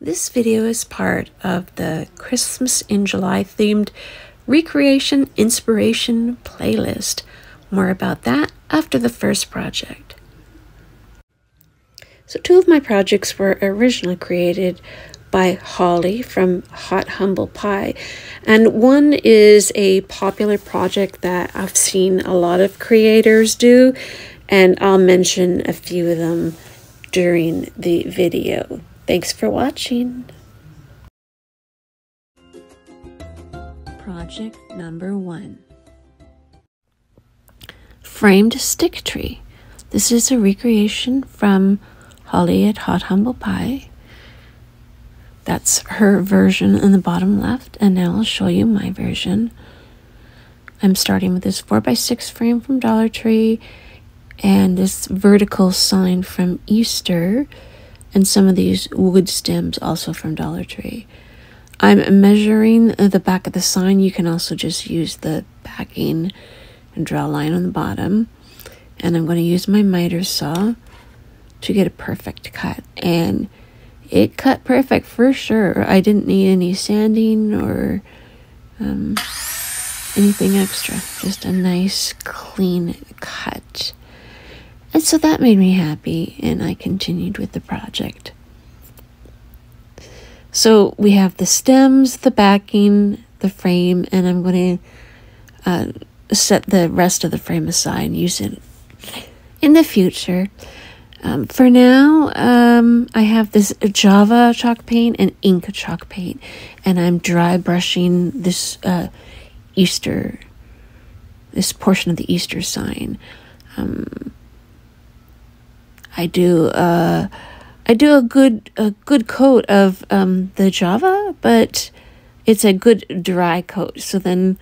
This video is part of the Christmas in July themed Recreation Inspiration playlist. More about that after the first project. So two of my projects were originally created by Holly from Hot Humble Pie, and one is a popular project that I've seen a lot of creators do, and I'll mention a few of them during the video. Thanks for watching. Project number 1. Framed stick tree. This is a recreation from Holly at Hot Humble Pie. That's her version in the bottom left, and now I'll show you my version. I'm starting with this 4x6 frame from Dollar Tree and this vertical sign from Easter, and some of these wood stems also from Dollar Tree. I'm measuring the back of the sign. You can also just use the backing and draw a line on the bottom. And I'm going to use my miter saw to get a perfect cut. And it cut perfect for sure. I didn't need any sanding or anything extra. Just a nice clean cut. And so that made me happy, and I continued with the project. So we have the stems, the backing, the frame, and I'm going to set the rest of the frame aside and use it in the future. For now, I have this Java chalk paint and ink chalk paint, and I'm dry brushing this this portion of the Easter sign. I do a good coat of the Java, but it's a good dry coat. So then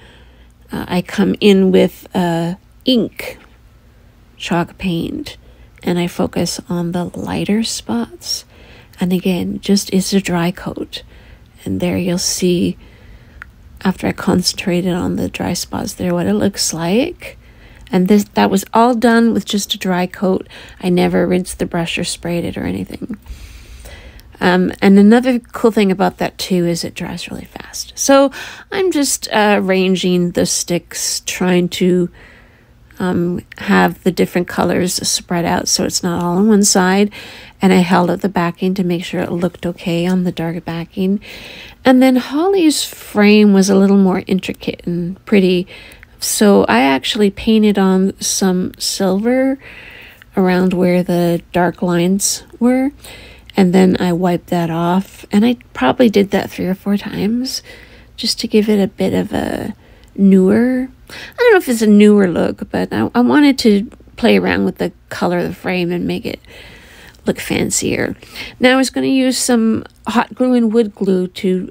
I come in with ink chalk paint, and I focus on the lighter spots. And again, just it's a dry coat. And there you'll see, after I concentrated on the dry spots there, what it looks like. And that was all done with just a dry coat. I never rinsed the brush or sprayed it or anything. And another cool thing about that too is it dries really fast. So I'm just arranging the sticks, trying to have the different colors spread out so it's not all on one side. And I held out the backing to make sure it looked okay on the dark backing. And then Holly's frame was a little more intricate and pretty, so I actually painted on some silver around where the dark lines were, and then I wiped that off, and I probably did that 3 or 4 times just to give it a bit of a newer, I don't know if it's a newer look, but I wanted to play around with the color of the frame and make it look fancier. Now I was going to use some hot glue and wood glue to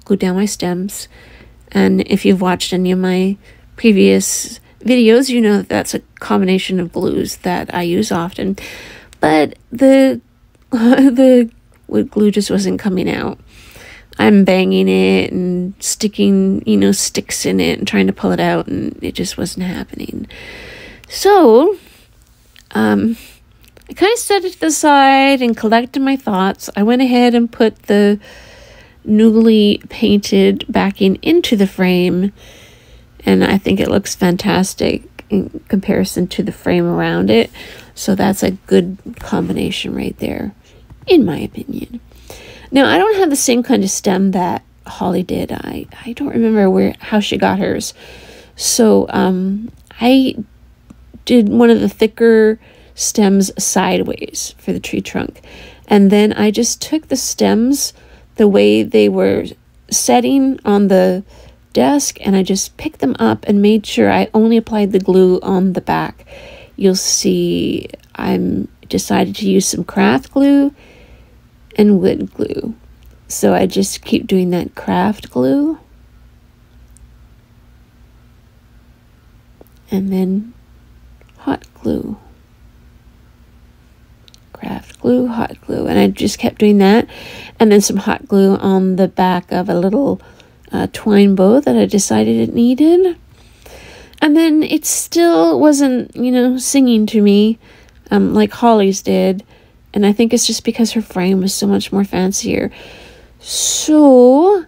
glue down my stems, and if you've watched any of my previous videos, you know that's a combination of glues that I use often, but the wood glue just wasn't coming out. I'm banging it and sticking, sticks in it and trying to pull it out, and it just wasn't happening. So, I kind of set it to the side and collected my thoughts. I went ahead and put the newly painted backing into the frame, and I think it looks fantastic in comparison to the frame around it. So that's a good combination right there, in my opinion. Now, I don't have the same kind of stem that Holly did. I don't remember how she got hers. So I did one of the thicker stems sideways for the tree trunk. And then I just took the stems the way they were setting on the desk, and I just picked them up and made sure I only applied the glue on the back. You'll see I'm decided to use some craft glue and wood glue. So I just keep doing that craft glue. And then hot glue. Craft glue, hot glue. And I just kept doing that. And then some hot glue on the back of a little twine bow that I decided it needed. And then it still wasn't, singing to me like Holly's did. And I think it's just because her frame was so much more fancier. So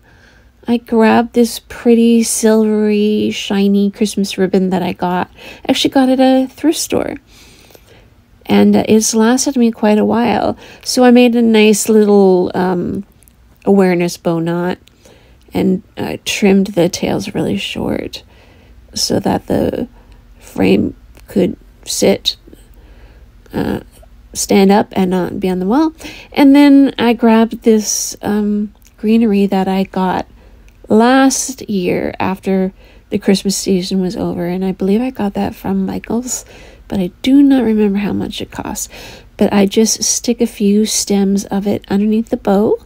I grabbed this pretty silvery, shiny Christmas ribbon that I got. Actually got it at a thrift store. And it's lasted me quite a while. So I made a nice little awareness bow knot and trimmed the tails really short so that the frame could sit, stand up and not be on the wall. And then I grabbed this greenery that I got last year after the Christmas season was over, and I believe I got that from Michael's, but I do not remember how much it costs. But I just stick a few stems of it underneath the bow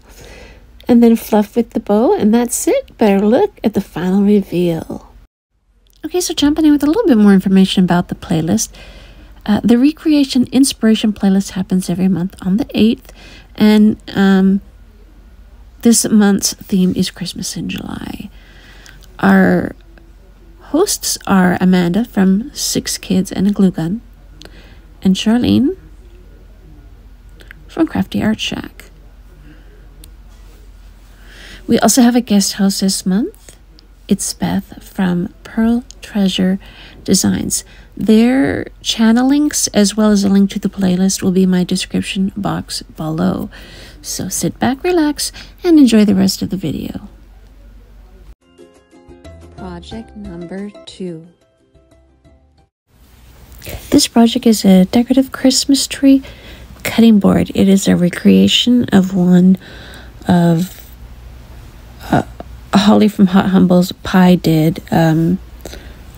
and then fluff with the bow, and that's it. Better look at the final reveal. Okay, so jumping in with a little bit more information about the playlist. The Recreation Inspiration playlist happens every month on the 8th, and this month's theme is Christmas in July. Our hosts are Amanda from 6 Kids and a Glue Gun, and Charlene from Crafty Art Shack. We also have a guest host this month. It's Beth from Pearl Treasure Designs. Their channel links, as well as a link to the playlist, will be in my description box below. So sit back, relax, and enjoy the rest of the video. Project number 2. This project is a decorative Christmas tree cutting board. It is a recreation of one of Holly from Hot Humble's pie did.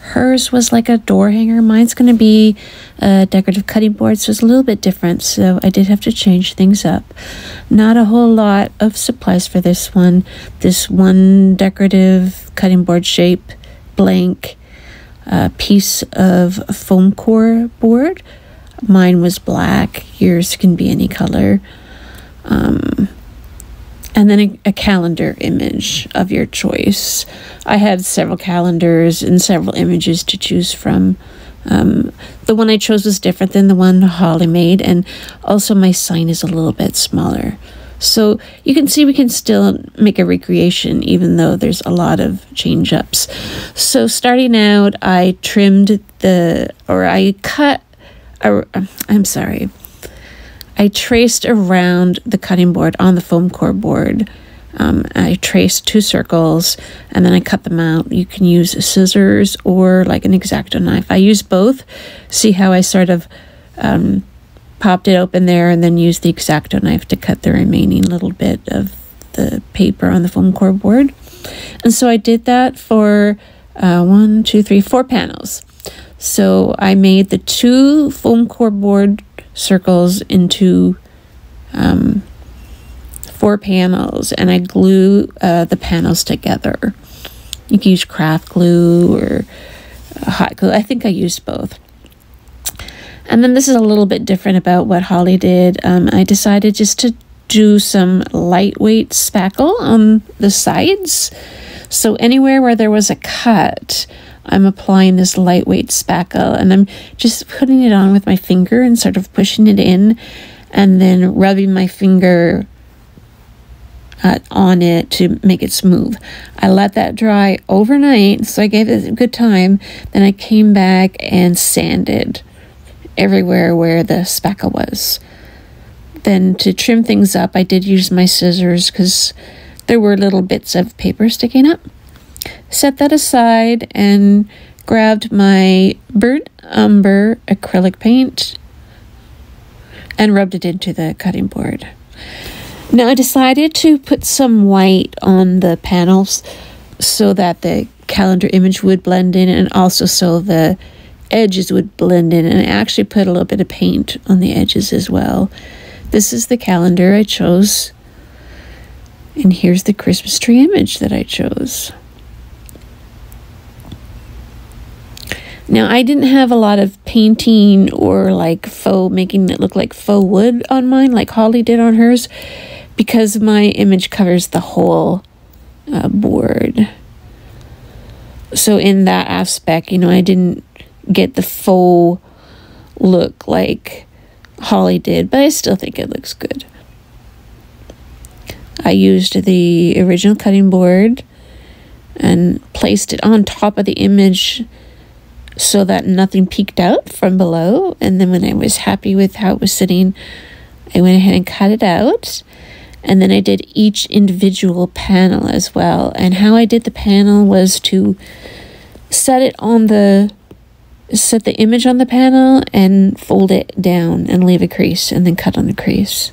Hers was like a door hanger. Mine's going to be a decorative cutting board, so it's a little bit different, so I did have to change things up. Not a whole lot of supplies for this one. This one decorative cutting board shape, blank piece of foam core board. Mine was black. Yours can be any color. And then a calendar image of your choice. I had several calendars and several images to choose from. The one I chose was different than the one Holly made, and also my sign is a little bit smaller. So you can see we can still make a recreation even though there's a lot of change-ups. So starting out, I I traced around the cutting board on the foam core board. I traced 2 circles and then I cut them out. You can use scissors or like an X-Acto knife. I used both. See how I sort of popped it open there and then used the X-Acto knife to cut the remaining little bit of the paper on the foam core board. And so I did that for 4 panels. So I made the 2 foam core board circles into 4 panels, and I glue the panels together. You can use craft glue or hot glue. I think I used both. And then this is a little bit different about what Holly did. I decided just to do some lightweight spackle on the sides. So anywhere where there was a cut, I'm applying this lightweight spackle, and I'm just putting it on with my finger and sort of pushing it in and then rubbing my finger on it to make it smooth. I let that dry overnight, so I gave it a good time. Then I came back and sanded everywhere where the spackle was. Then to trim things up, I did use my scissors because there were little bits of paper sticking up. Set that aside and grabbed my burnt umber acrylic paint and rubbed it into the cutting board. Now I decided to put some white on the panels so that the calendar image would blend in, and also so the edges would blend in, and I actually put a little bit of paint on the edges as well. This is the calendar I chose, and here's the Christmas tree image that I chose. Now, I didn't have a lot of painting or like making it look like faux wood on mine like Holly did on hers, because my image covers the whole board. So in that aspect, you know, I didn't get the faux look like Holly did, but I still think it looks good. I used the original cutting board and placed it on top of the image so that nothing peeked out from below. And then when I was happy with how it was sitting, I went ahead and cut it out. And then I did each individual panel as well. And how I did the panel was to set the image on the panel and fold it down and leave a crease and then cut on the crease.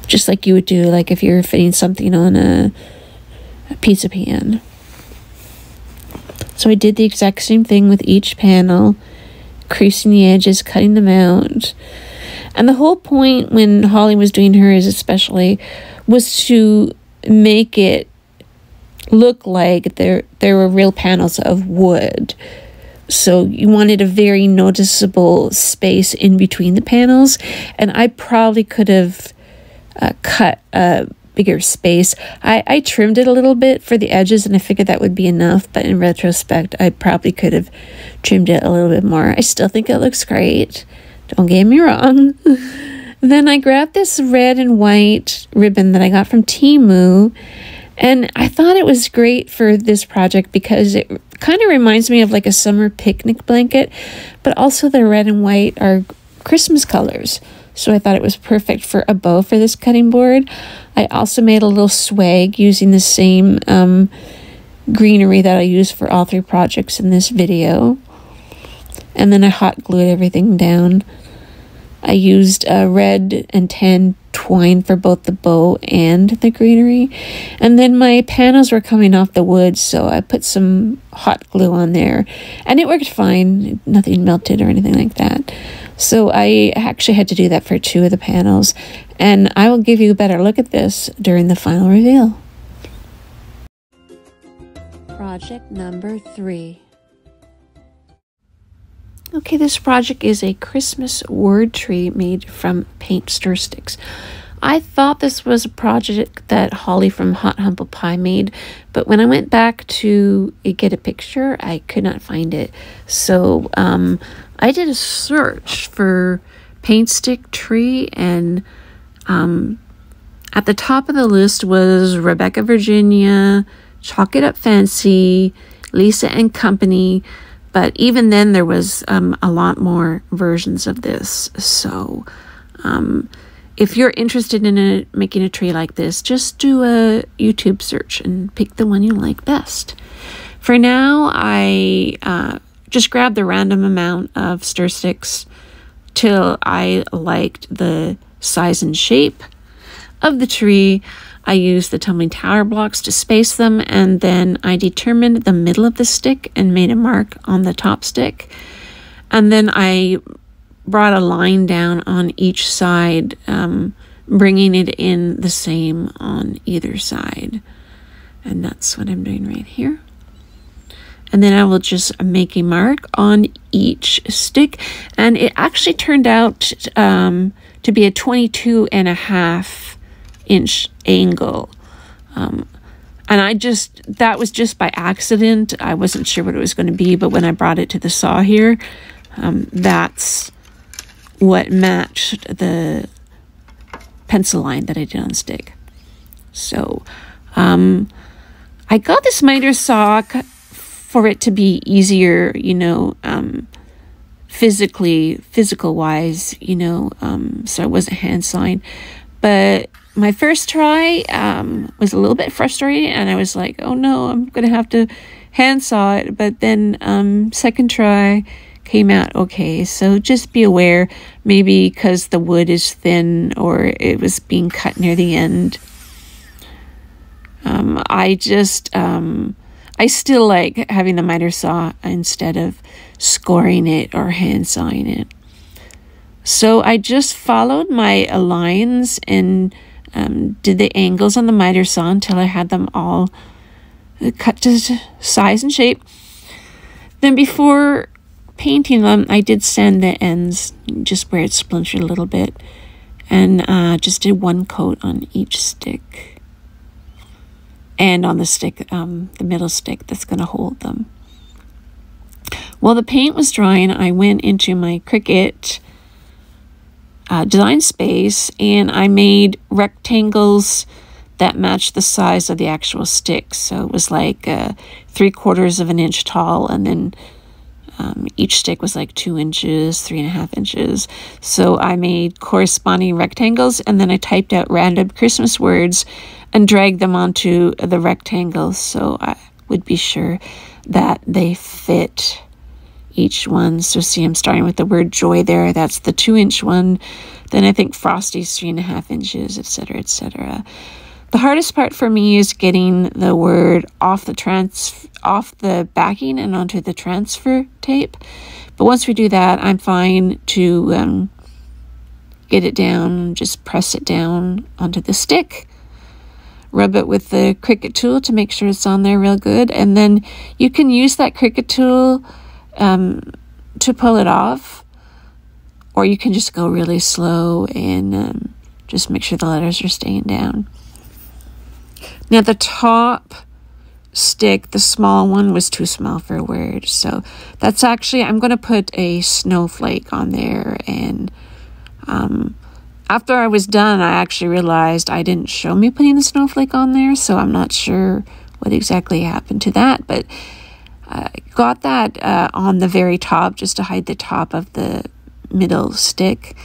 Just like you would do like if you're fitting something on a pizza pan. So I did the exact same thing with each panel, creasing the edges, cutting them out. And the whole point when Holly was doing hers especially was to make it look like there were real panels of wood. So you wanted a very noticeable space in between the panels. And I probably could have cut a bigger space. I trimmed it a little bit for the edges and I figured that would be enough, but in retrospect I probably could have trimmed it a little bit more. I still think it looks great, don't get me wrong. Then I grabbed this red and white ribbon that I got from Temu, and I thought it was great for this project because it kind of reminds me of like a summer picnic blanket, but also the red and white are Christmas colors. So I thought it was perfect for a bow for this cutting board. I also made a little swag using the same greenery that I used for all 3 projects in this video. And then I hot glued everything down. I used red and tan twine for both the bow and the greenery. And then my panels were coming off the wood, so I put some hot glue on there. And it worked fine. Nothing melted or anything like that. So I actually had to do that for 2 of the panels, and I will give you a better look at this during the final reveal. Project number 3. Okay, this project is a Christmas word tree made from paint stir sticks. I thought this was a project that Holly from Hot Humble Pie made, but when I went back to get a picture, I could not find it. So I did a search for paint stick tree, and at the top of the list was Rebecca Virginia, Chalk It Up Fancy, Lisa and Company, but even then there was a lot more versions of this. So if you're interested in making a tree like this, just do a YouTube search and pick the one you like best. For now, I just grabbed the random amount of stir sticks till I liked the size and shape of the tree. I used the tumbling tower blocks to space them, and then I determined the middle of the stick and made a mark on the top stick. And then I brought a line down on each side, bringing it in the same on either side. And that's what I'm doing right here. And then I will just make a mark on each stick. And it actually turned out to be a 22.5-inch angle. And that was just by accident. I wasn't sure what it was going to be, but when I brought it to the saw here, that's what matched the pencil line that I did on stick. So I got this miter saw for it to be easier, you know, physical wise, you know, so I wasn't hand sawing. But my first try was a little bit frustrating, and I was like, oh no, I'm gonna have to hand saw it. But then second try came out okay. So just be aware, maybe because the wood is thin or it was being cut near the end. I still like having the miter saw instead of scoring it or hand sawing it. So I just followed my lines and did the angles on the miter saw until I had them all cut to size and shape. Then before painting them, I did sand the ends just where it splintered a little bit, and just did one coat on each stick. And on the stick, the middle stick that's going to hold them. While the paint was drying, I went into my Cricut design space, and I made rectangles that matched the size of the actual stick. So it was like 3/4 of an inch tall, and then each stick was like 2 inches, 3.5 inches. So I made corresponding rectangles, and then I typed out random Christmas words and dragged them onto the rectangles so I would be sure that they fit each one. So see, I'm starting with the word joy there. That's the 2-inch one. Then I think Frosty's 3.5 inches, etc., etc. The hardest part for me is getting the word off the backing and onto the transfer tape. But once we do that, I'm fine to get it down, just press it down onto the stick. Rub it with the Cricut tool to make sure it's on there real good. And then you can use that Cricut tool to pull it off, or you can just go really slow and just make sure the letters are staying down. Now the top stick, the small one, was too small for a word, so that's actually, I'm going to put a snowflake on there. And after I was done, I actually realized I didn't show me putting the snowflake on there, so I'm not sure what exactly happened to that, but I got that on the very top just to hide the top of the middle stick.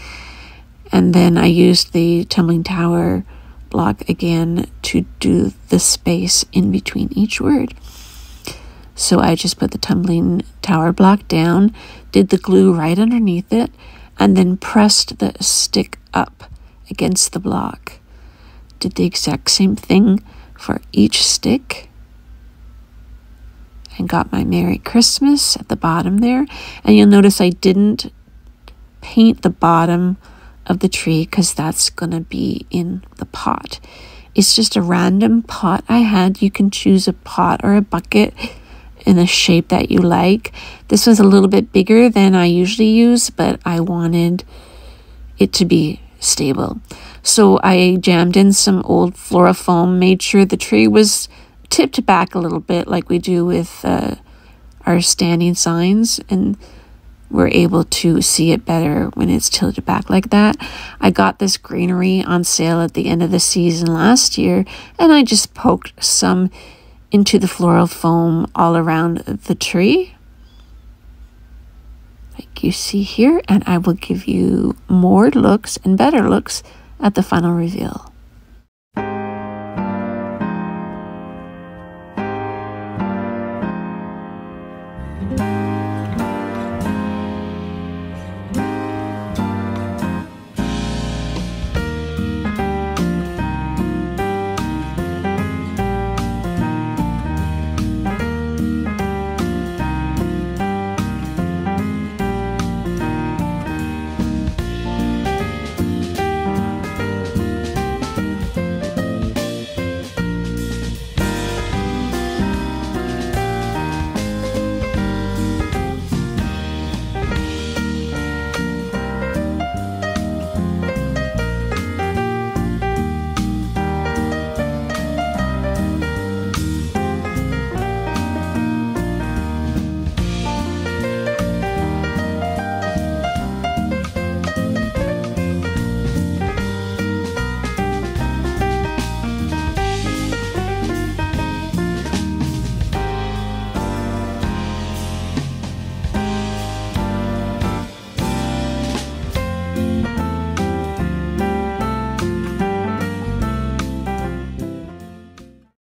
And then I used the tumbling tower block again to do the space in between each word. So I just put the tumbling tower block down, did the glue right underneath it, and then pressed the stick up against the block. Did the exact same thing for each stick. And got my Merry Christmas at the bottom there. And you'll notice I didn't paint the bottom of the tree because that's going to be in the pot. It's just a random pot I had. You can choose a pot or a bucket in a shape that you like. This was a little bit bigger than I usually use, but I wanted it to be stable. So I jammed in some old floral foam, made sure the tree was tipped back a little bit like we do with our standing signs, and we're able to see it better when it's tilted back like that. I got this greenery on sale at the end of the season last year, and I just poked some into the floral foam all around the tree, like you see here, and I will give you more looks and better looks at the final reveal.